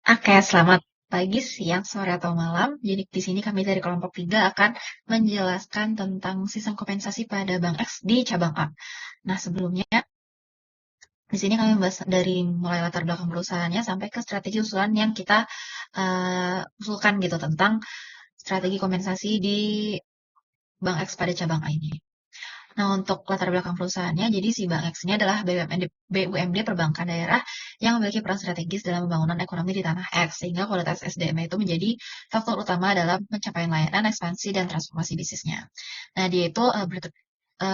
Oke, selamat pagi, siang, sore, atau malam. Jadi di sini kami dari kelompok 3 akan menjelaskan tentang sistem kompensasi pada Bank X di cabang A. Nah, sebelumnya di sini kami membahas dari mulai latar belakang perusahaannya sampai ke strategi usulan yang kita usulkan gitu tentang strategi kompensasi di Bank X pada cabang A ini. Nah, untuk latar belakang perusahaannya, jadi si Bank X ini adalah BUMD perbankan daerah yang memiliki peran strategis dalam pembangunan ekonomi di tanah X, sehingga kualitas SDM itu menjadi faktor utama dalam pencapaian layanan, ekspansi, dan transformasi bisnisnya. Nah, dia itu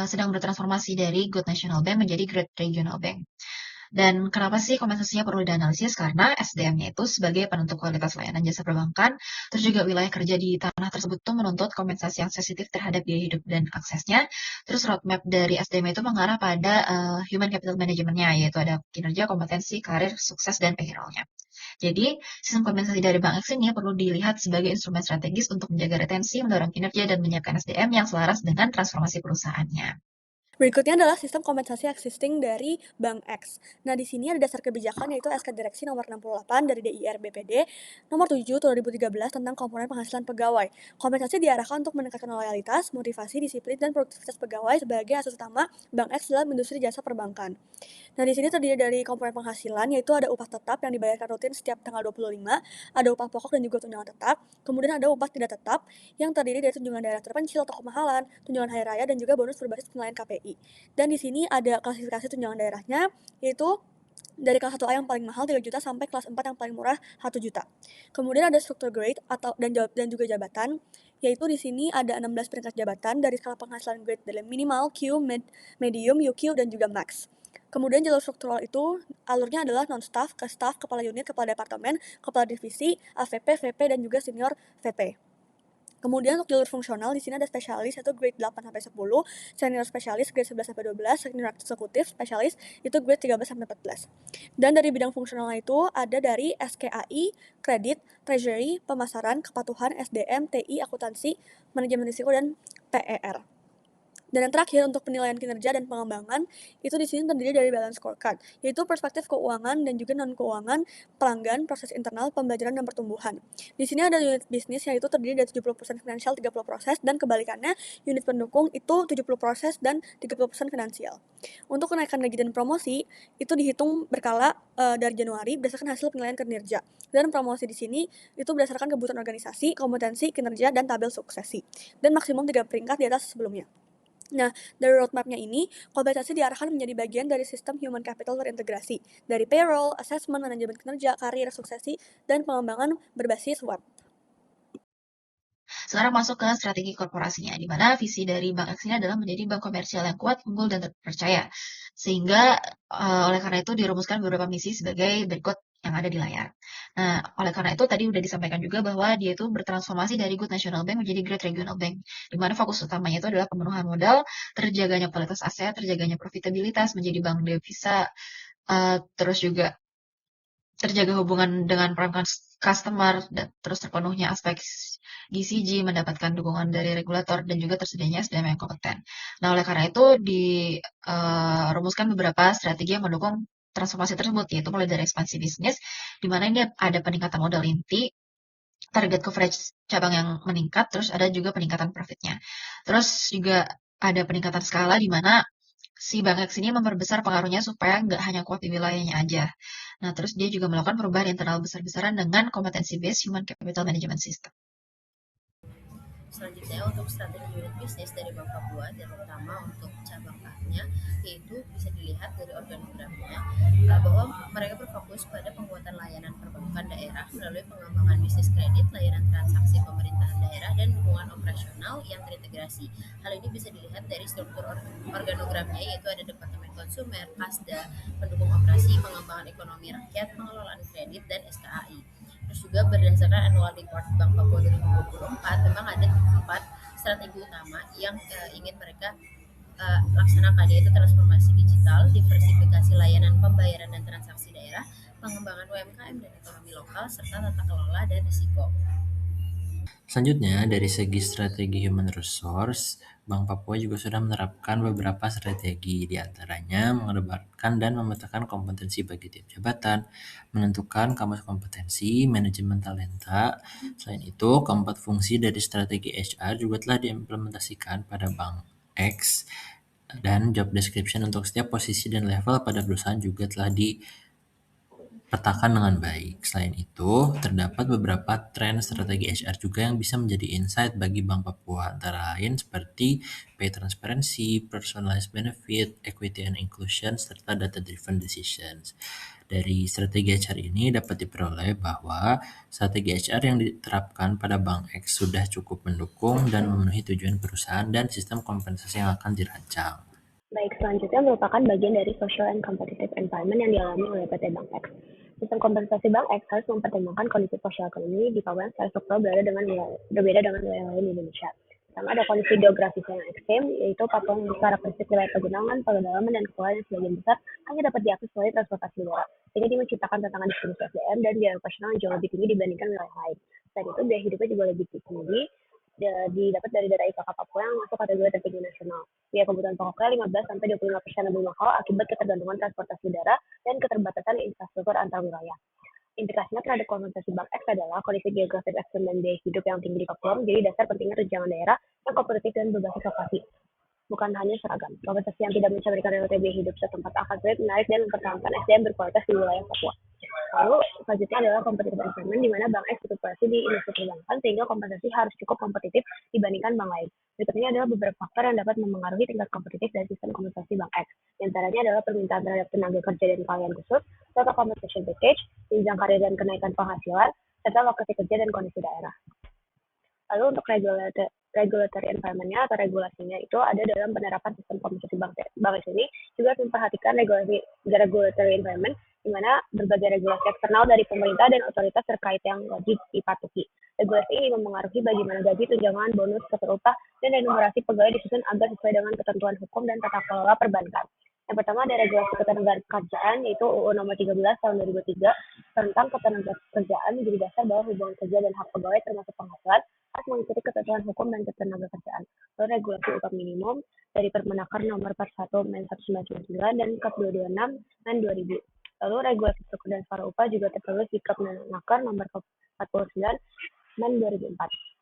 sedang bertransformasi dari Good National Bank menjadi Great Regional Bank. Dan kenapa sih kompensasinya perlu dianalisis? Karena SDM-nya itu sebagai penentu kualitas layanan jasa perbankan, terus juga wilayah kerja di tanah tersebut tuh menuntut kompensasi yang sensitif terhadap biaya hidup dan aksesnya. Terus roadmap dari SDM itu mengarah pada human capital management-nya, yaitu ada kinerja, kompetensi, karir, sukses, dan payroll-nya. Jadi, sistem kompensasi dari Bank X ini perlu dilihat sebagai instrumen strategis untuk menjaga retensi, mendorong kinerja, dan menyiapkan SDM yang selaras dengan transformasi perusahaannya. Berikutnya adalah sistem kompensasi existing dari Bank X. Nah, di sini ada dasar kebijakan yaitu SK Direksi nomor 68 dari DIR BPD nomor 7 tahun 2013 tentang komponen penghasilan pegawai. Kompensasi diarahkan untuk meningkatkan loyalitas, motivasi, disiplin, dan produktivitas pegawai sebagai asas utama Bank X dalam industri jasa perbankan. Nah, di sini terdiri dari komponen penghasilan, yaitu ada upah tetap yang dibayarkan rutin setiap tanggal 25, ada upah pokok dan juga tunjangan tetap, kemudian ada upah tidak tetap yang terdiri dari tunjangan daerah terpencil atau kemahalan, tunjangan hari raya, dan juga bonus berbasis penilaian KPI. Dan di sini ada klasifikasi tunjangan daerahnya, yaitu dari kelas 1A yang paling mahal 3 juta sampai kelas 4 yang paling murah 1 juta. Kemudian ada struktur grade atau dan juga jabatan, yaitu di sini ada 16 peringkat jabatan dari skala penghasilan grade dari minimal, Q, medium, UQ, dan juga max. Kemudian jalur struktural itu alurnya adalah non-staff, ke staff, kepala unit, kepala departemen, kepala divisi, AVP, VP, dan juga senior VP. Kemudian untuk jalur fungsional di sini ada spesialis yaitu grade 8 sampai 10, senior spesialis grade 11 sampai 12, senior eksekutif spesialis itu grade 13 sampai 14. Dan dari bidang fungsional itu ada dari SKAI, kredit, treasury, pemasaran, kepatuhan, SDM, TI, akuntansi, manajemen risiko, dan PER. Dan yang terakhir untuk penilaian kinerja dan pengembangan itu di sini terdiri dari balance scorecard, yaitu perspektif keuangan dan juga non keuangan, pelanggan, proses internal, pembelajaran dan pertumbuhan. Di sini ada unit bisnis yaitu terdiri dari 70% finansial, 30% proses, dan kebalikannya unit pendukung itu 70% proses dan 30% finansial. Untuk kenaikan gaji dan promosi itu dihitung berkala dari Januari berdasarkan hasil penilaian kinerja. Dan promosi di sini itu berdasarkan kebutuhan organisasi, kompetensi, kinerja, dan tabel suksesi. Dan maksimum 3 peringkat di atas sebelumnya. Nah, dari roadmap-nya ini, kompensasi diarahkan menjadi bagian dari sistem human capital terintegrasi, dari payroll, assessment, manajemen kinerja, karir, suksesi, dan pengembangan berbasis web. Sekarang masuk ke strategi korporasinya, di mana visi dari Bank X ini adalah menjadi bank komersial yang kuat, unggul, dan terpercaya. Sehingga oleh karena itu dirumuskan beberapa misi sebagai berikut yang ada di layar. Nah, oleh karena itu tadi udah disampaikan juga bahwa dia itu bertransformasi dari Good National Bank menjadi Great Regional Bank, di mana fokus utamanya itu adalah pemenuhan modal, terjaganya kualitas aset, terjaganya profitabilitas, menjadi bank devisa, terus juga terjaga hubungan dengan pelanggan customer, dan terus terpenuhnya aspek GCG, mendapatkan dukungan dari regulator, dan juga tersedianya SDM yang kompeten. Nah, oleh karena itu dirumuskan beberapa strategi yang mendukung transformasi tersebut, yaitu mulai dari ekspansi bisnis, di mana ini ada peningkatan modal inti, target coverage cabang yang meningkat, terus ada juga peningkatan profitnya. Terus juga ada peningkatan skala di mana si Bank X ini memperbesar pengaruhnya supaya nggak hanya kuat di wilayahnya aja. Nah, terus dia juga melakukan perubahan internal besar-besaran dengan kompetensi based human capital management system. Selanjutnya untuk strategi unit bisnis dari Bank Papua dan terutama untuk cabang A-nya yaitu bisa dilihat dari organogramnya bahwa mereka berfokus pada penguatan layanan perbankan daerah melalui pengembangan bisnis kredit, layanan transaksi pemerintahan daerah, dan dukungan operasional yang terintegrasi. Hal ini bisa dilihat dari struktur organogramnya yaitu ada Departemen Konsumer, Kasda, pendukung operasi, pengembangan ekonomi rakyat, pengelolaan kredit, dan SKAI. Terus juga berdasarkan annual report Bank Papua 2024 memang ada 4 strategi utama yang ingin mereka laksanakan, yaitu transformasi digital, diversifikasi layanan pembayaran dan transaksi daerah, pengembangan UMKM dan ekonomi lokal, serta tata kelola dan risiko. Selanjutnya, dari segi strategi human resource, Bank Papua juga sudah menerapkan beberapa strategi, di antaranya mengedepankan dan memetakan kompetensi bagi tiap jabatan, menentukan kamus kompetensi, manajemen talenta. Selain itu, keempat fungsi dari strategi HR juga telah diimplementasikan pada Bank X, dan job description untuk setiap posisi dan level pada perusahaan juga telah dipetakan dengan baik. Selain itu, terdapat beberapa tren strategi HR juga yang bisa menjadi insight bagi Bank Papua, antara lain seperti pay transparency, personalized benefit, equity and inclusion, serta data-driven decisions. Dari strategi HR ini dapat diperoleh bahwa strategi HR yang diterapkan pada Bank X sudah cukup mendukung dan memenuhi tujuan perusahaan dan sistem kompensasi yang akan dirancang. Baik, selanjutnya merupakan bagian dari social and competitive environment yang dialami oleh PT Bank X. Sistem kompensasi Bank X harus mempertimbangkan kondisi sosial ekonomi di Papua yang secara struktural berbeda dengan wilayah lain di Indonesia. Pertama, ada kondisi geografis yang ekstrim, yaitu Papua memiliki karakteristik wilayah pegunungan, pedalaman, dan kepulauan yang sebagian besar hanya dapat diakses melalui transportasi udara. Sehingga ini menciptakan tantangan distribusi SDM dan biaya operasional yang jauh lebih tinggi dibandingkan wilayah lain. Selain itu, biaya hidupnya juga lebih tinggi, didapat dari daerah IKK Papua yang masuk kategori tertinggi nasional. Biaya kebutuhan pokoknya 15-25% lebih mahal akibat ketergantungan transportasi udara dan keterbatasan infrastruktur antar wilayah. Implikasinya terhadap kompensasi Bank X adalah kondisi geografis ekstrem dan biaya hidup yang tinggi di Papua menjadi dasar pentingnya tunjangan daerah yang kompetitif dan berbasis lokasi. Bukan hanya seragam, kompensasi yang tidak mencerminkan realitas biaya hidup setempat akan sulit menarik dan mempertahankan SDM berkualitas di wilayah Papua. Lalu selanjutnya adalah competitive environment, di mana Bank X beroperasi di industri perbankan sehingga kompensasi harus cukup kompetitif dibandingkan bank lain. Berikut ini adalah beberapa faktor yang dapat mempengaruhi tingkat kompetitif dari sistem kompensasi Bank X. Di antaranya adalah permintaan terhadap tenaga kerja dan keahlian khusus, total compensation package, jenjang karir dan kenaikan penghasilan, serta lokasi kerja dan kondisi daerah. Lalu untuk regulatory environment-nya atau regulasinya itu ada dalam penerapan sistem kompensasi Bank X ini juga memperhatikan regulatory environment, di mana berbagai regulasi eksternal dari pemerintah dan otoritas terkait yang wajib dipatuhi. Regulasi ini mempengaruhi bagaimana gaji, tunjangan, bonus, keter upah, dan remunerasi pegawai disusun agar sesuai dengan ketentuan hukum dan tata kelola perbankan. Yang pertama ada regulasi ketenagakerjaan, yaitu UU Nomor 13 Tahun 2003 tentang ketenagakerjaan menjadi dasar bahwa hubungan kerja dan hak pegawai termasuk penghasilan harus mengikuti ketentuan hukum dan ketenagakerjaan. Lalu regulasi upah minimum dari Permenaker Nomor 41 Men 1999 dan Kep 226 Men 2000. Lalu regulasi struktur dan skala upah juga tertulis di Permenaker Nomor 49 Men 2004.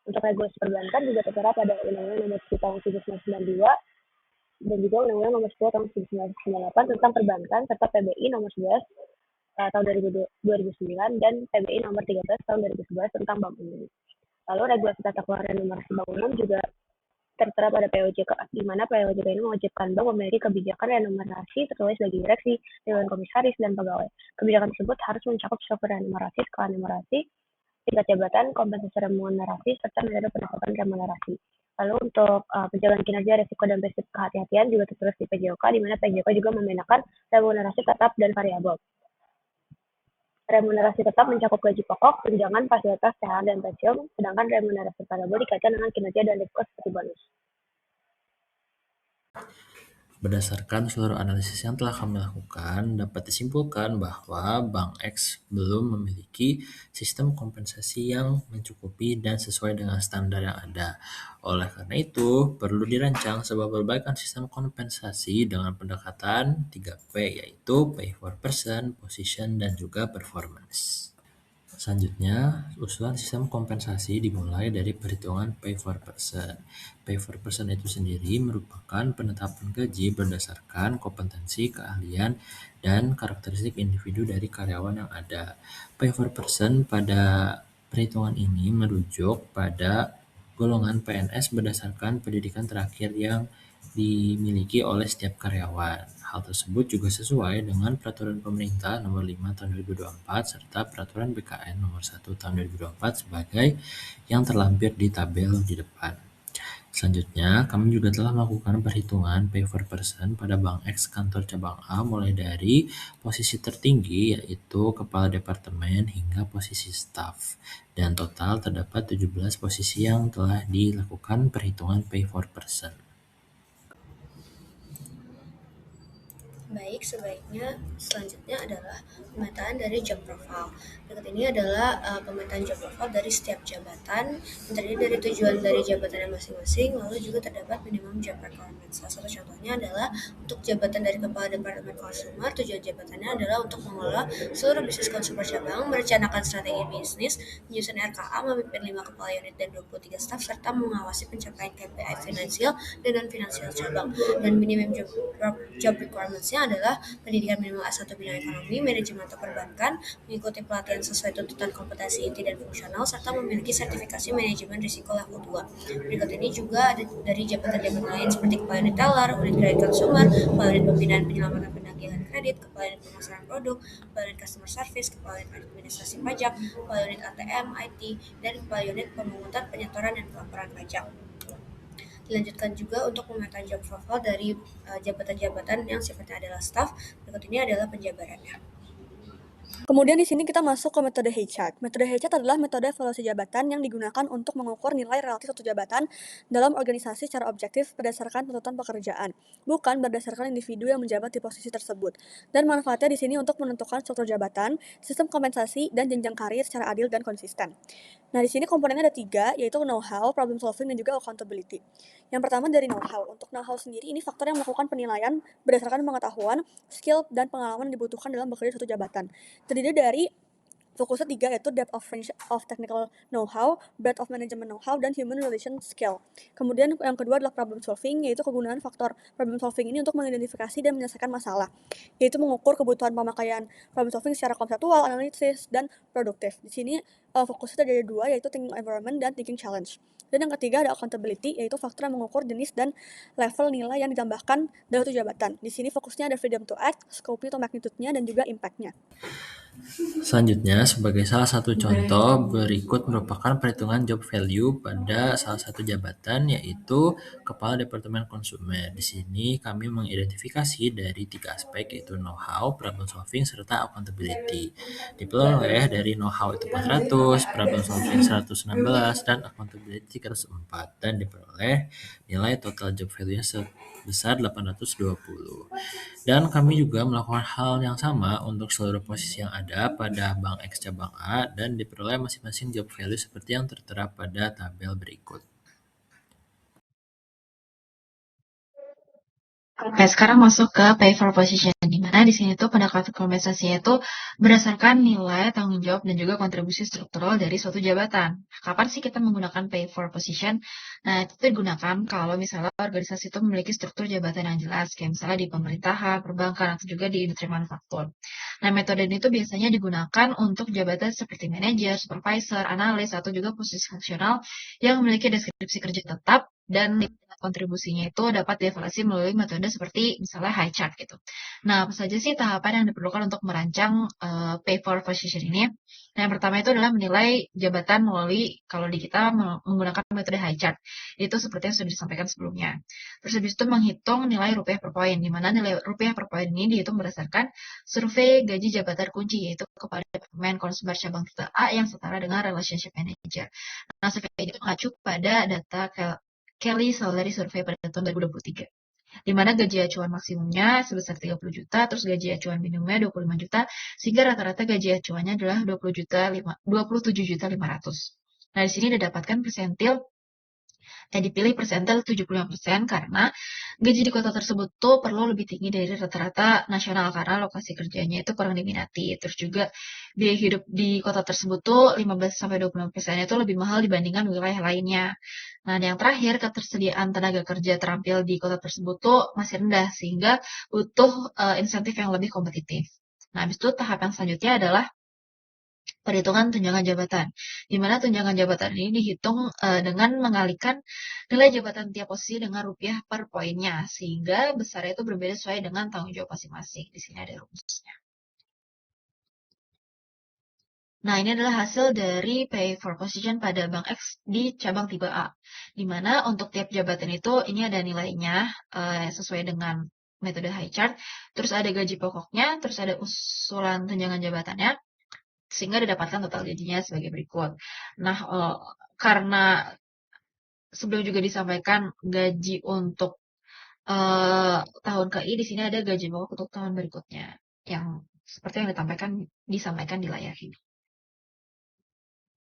Untuk regulasi perbankan juga tertera pada Undang-Undang Nomor 10 Tahun 1992 dan juga Undang-Undang Nomor 10 Tahun 1998 tentang perbankan serta PBI Nomor 11 Tahun 2009 dan PBI Nomor 13 Tahun 2011 tentang Bank Umum. Lalu regulasi tata kelola remunerasi Bank Umum juga tertera pada POJK, di mana POJK ini mewajibkan bank memiliki kebijakan remunerasi tertulis bagi direksi, dewan komisaris, dan pegawai. Kebijakan tersebut harus mencakup struktur remunerasi, skala remunerasi, tingkat jabatan, kompensasi remunerasi, serta metode penetapan remunerasi. Lalu untuk penjagaan kinerja, risiko, dan prinsip kehati-hatian juga tertulis di PJOK, di mana PJOK juga membedakan remunerasi tetap dan variabel. Remunerasi tetap mencakup gaji pokok, tunjangan, fasilitas, THR, dan pensiun, sedangkan remunerasi variabel dikaitkan dengan kinerja dan risiko seperti bonus. Berdasarkan seluruh analisis yang telah kami lakukan, dapat disimpulkan bahwa Bank X belum memiliki sistem kompensasi yang mencukupi dan sesuai dengan standar yang ada. Oleh karena itu, perlu dirancang sebuah perbaikan sistem kompensasi dengan pendekatan 3P, yaitu Pay for Person, Position, dan juga Performance. Selanjutnya, usulan sistem kompensasi dimulai dari perhitungan pay for person. Pay for person itu sendiri merupakan penetapan gaji berdasarkan kompetensi, keahlian, dan karakteristik individu dari karyawan yang ada. Pay for person pada perhitungan ini merujuk pada golongan PNS berdasarkan pendidikan terakhir yang dimiliki oleh setiap karyawan. Hal tersebut juga sesuai dengan Peraturan Pemerintah Nomor 5 Tahun 2024 serta Peraturan BKN Nomor 1 Tahun 2024 sebagai yang terlampir di tabel di depan. Selanjutnya, kami juga telah melakukan perhitungan pay for person pada Bank X kantor cabang A mulai dari posisi tertinggi yaitu Kepala Departemen hingga posisi staf. Dan total terdapat 17 posisi yang telah dilakukan perhitungan pay for person. Baik, sebaiknya selanjutnya adalah pemetaan dari job profile. Berikut ini adalah pemetaan job profile dari setiap jabatan yang terdiri dari tujuan dari jabatannya masing-masing, lalu juga terdapat minimum job requirements. Salah satu contohnya adalah untuk jabatan dari Kepala Departemen Consumer, tujuan jabatannya adalah untuk mengelola seluruh bisnis consumer cabang, merencanakan strategi bisnis, menyusun RKA, memimpin 5 kepala unit dan 23 staf, serta mengawasi pencapaian KPI finansial dan non-finansial cabang. Dan minimum job requirements-nya adalah pendidikan minimal S1 bidang ekonomi, manajemen atau perbankan, mengikuti pelatihan sesuai tuntutan kompetensi inti dan fungsional, serta memiliki sertifikasi manajemen risiko level 2. Berikut ini juga ada dari jabatan-jabatan lain seperti kepala unit teller, unit kredit consumer, kepala unit pembinaan penyelamatan penagihan kredit, kepala unit pemasaran produk, kepala unit customer service, kepala unit administrasi pajak, kepala unit ATM, IT, dan kepala unit pemungutan, penyetoran, dan pelaporan pajak. Dilanjutkan juga untuk pemetaan job profile dari jabatan-jabatan yang sifatnya adalah staff. Berikut ini adalah penjabarannya. Kemudian di sini kita masuk ke metode H-chart. Metode H-chart adalah metode evaluasi jabatan yang digunakan untuk mengukur nilai relatif suatu jabatan dalam organisasi secara objektif berdasarkan tuntutan pekerjaan, bukan berdasarkan individu yang menjabat di posisi tersebut. Dan manfaatnya di sini untuk menentukan struktur jabatan, sistem kompensasi, dan jenjang karir secara adil dan konsisten. Nah, di sini komponennya ada 3, yaitu know-how, problem solving, dan juga accountability. Yang pertama dari know-how. Untuk know-how sendiri, ini faktor yang melakukan penilaian berdasarkan pengetahuan, skill, dan pengalaman yang dibutuhkan dalam bekerja di suatu jabatan. Terdiri dari fokusnya 3, yaitu depth of range of technical know-how, breadth of management know-how, dan human relation skill. Kemudian yang kedua adalah problem solving, yaitu kegunaan faktor problem solving ini untuk mengidentifikasi dan menyelesaikan masalah, yaitu mengukur kebutuhan pemakaian problem solving secara konseptual, analisis, dan produktif. Di sini fokusnya ada 2, yaitu thinking environment dan thinking challenge. Dan yang ketiga ada accountability, yaitu faktor yang mengukur jenis dan level nilai yang ditambahkan dalam suatu jabatan. Di sini fokusnya ada freedom to act, scope-nya atau magnitude-nya, dan juga impact-nya. Selanjutnya, sebagai salah satu contoh, berikut merupakan perhitungan job value pada salah satu jabatan, yaitu Kepala Departemen Konsumer. Di sini kami mengidentifikasi dari 3 aspek, yaitu know-how, problem solving, serta accountability. Diperoleh dari know-how itu 400, problem solving 116, dan accountability 304, dan diperoleh nilai total job value-nya sebesar 820. Dan kami juga melakukan hal yang sama untuk seluruh posisi yang ada pada Bank X cabang A dan diperoleh masing-masing job value seperti yang tertera pada tabel berikut. Oke, sekarang masuk ke pay for position, di mana di sini tuh pendekatan kompensasinya itu berdasarkan nilai tanggung jawab dan juga kontribusi struktural dari suatu jabatan. Kapan sih kita menggunakan pay for position? Nah, itu digunakan kalau misalnya organisasi itu memiliki struktur jabatan yang jelas, kayak misalnya di pemerintahan, perbankan, atau juga di industri manufaktur. Nah, metode ini tuh biasanya digunakan untuk jabatan seperti manajer, supervisor, analis, atau juga posisi fungsional yang memiliki deskripsi kerja tetap dan kontribusinya itu dapat dievaluasi melalui metode seperti misalnya high chart gitu. Nah, apa saja sih tahapan yang diperlukan untuk merancang pay for position ini? Nah, yang pertama itu adalah menilai jabatan melalui, kalau di kita menggunakan metode high chart. Itu seperti yang sudah disampaikan sebelumnya. Terus habis itu menghitung nilai rupiah per poin, di mana nilai rupiah per poin ini dihitung berdasarkan survei gaji jabatan kunci, yaitu kepada Departemen Konsumer cabang tipe A yang setara dengan relationship manager. Nah, survei itu mengacu pada data Kelly Salary Survey pada tahun 2023. Di mana gaji acuan maksimumnya sebesar 30 juta, terus gaji acuan minimumnya 25 juta, sehingga rata-rata gaji acuannya adalah 27.500. Nah, di sini didapatkan persentil dipilih persentil 75% karena gaji di kota tersebut tuh perlu lebih tinggi dari rata-rata nasional karena lokasi kerjanya itu kurang diminati. Terus juga biaya hidup di kota tersebut tuh 15-25% itu lebih mahal dibandingkan wilayah lainnya. Nah, yang terakhir, ketersediaan tenaga kerja terampil di kota tersebut tuh masih rendah sehingga butuh insentif yang lebih kompetitif. Nah, habis itu tahap yang selanjutnya adalah perhitungan tunjangan jabatan, di mana tunjangan jabatan ini dihitung dengan mengalikan nilai jabatan tiap posisi dengan rupiah per poinnya, sehingga besarnya itu berbeda sesuai dengan tanggung jawab masing-masing. Di sini ada rumusnya. Nah, ini adalah hasil dari pay for position pada Bank X di cabang tipe A, di mana untuk tiap jabatan itu ini ada nilainya sesuai dengan metode high chart, terus ada gaji pokoknya, terus ada usulan tunjangan jabatannya, sehingga didapatkan total gajinya sebagai berikut. Nah, karena sebelum juga disampaikan gaji untuk tahun ke I di sini ada gaji pokok untuk tahun berikutnya yang seperti yang disampaikan di layar ini.